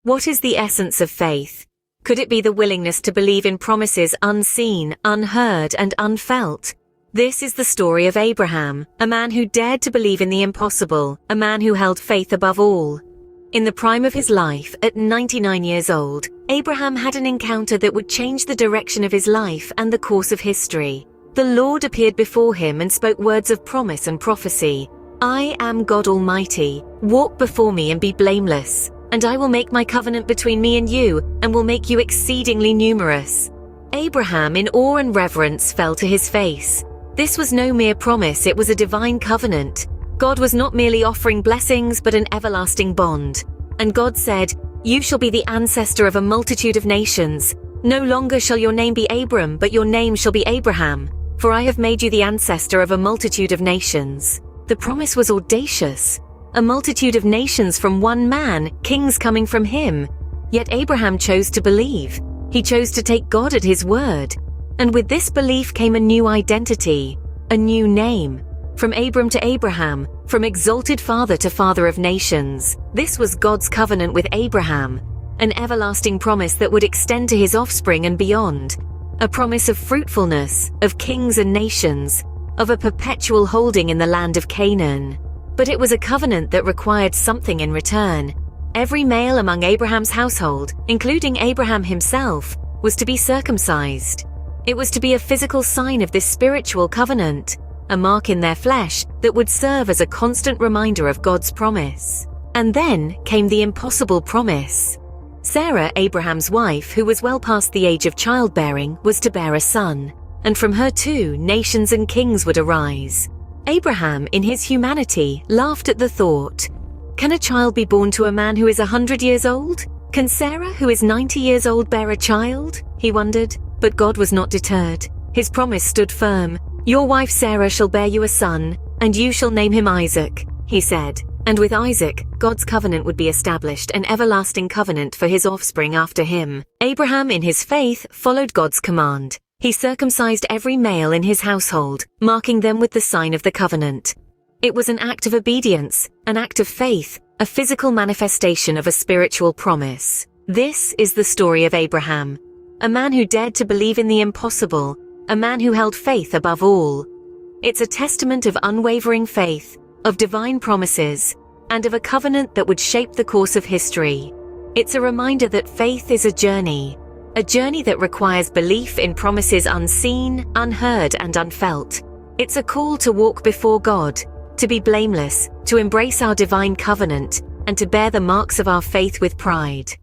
What is the essence of faith? Could it be the willingness to believe in promises unseen, unheard, and unfelt? This is the story of Abraham, a man who dared to believe in the impossible, a man who held faith above all. In the prime of his life, at 99 years old, Abraham had an encounter that would change the direction of his life and the course of history. The Lord appeared before him and spoke words of promise and prophecy. "I am God Almighty. Walk before me and be blameless. And I will make my covenant between me and you, and will make you exceedingly numerous." Abraham, in awe and reverence, fell to his face. This was no mere promise, it was a divine covenant. God was not merely offering blessings, but an everlasting bond. And God said, "You shall be the ancestor of a multitude of nations. No longer shall your name be Abram, but your name shall be Abraham, for I have made you the ancestor of a multitude of nations." The promise was audacious. A multitude of nations from one man, kings coming from him. Yet Abraham chose to believe. He chose to take God at his word. And with this belief came a new identity, a new name. From Abram to Abraham, from exalted father to father of nations. This was God's covenant with Abraham, an everlasting promise that would extend to his offspring and beyond. A promise of fruitfulness, of kings and nations, of a perpetual holding in the land of Canaan. But it was a covenant that required something in return. Every male among Abraham's household, including Abraham himself, was to be circumcised. It was to be a physical sign of this spiritual covenant, a mark in their flesh that would serve as a constant reminder of God's promise. And then came the impossible promise. Sarah, Abraham's wife, who was well past the age of childbearing, was to bear a son, and from her too nations and kings would arise. Abraham, in his humanity, laughed at the thought. Can a child be born to a man who is 100 years old? Can Sarah, who is 90 years old, bear a child? He wondered. But God was not deterred. His promise stood firm. "Your wife Sarah shall bear you a son, and you shall name him Isaac," he said. And with Isaac, God's covenant would be established, an everlasting covenant for his offspring after him. Abraham, in his faith, followed God's command. He circumcised every male in his household, marking them with the sign of the covenant. It was an act of obedience, an act of faith, a physical manifestation of a spiritual promise. This is the story of Abraham, a man who dared to believe in the impossible, a man who held faith above all. It's a testament of unwavering faith, of divine promises, and of a covenant that would shape the course of history. It's a reminder that faith is a journey that requires belief in promises unseen, unheard, and unfelt. It's a call to walk before God, to be blameless, to embrace our divine covenant, and to bear the marks of our faith with pride.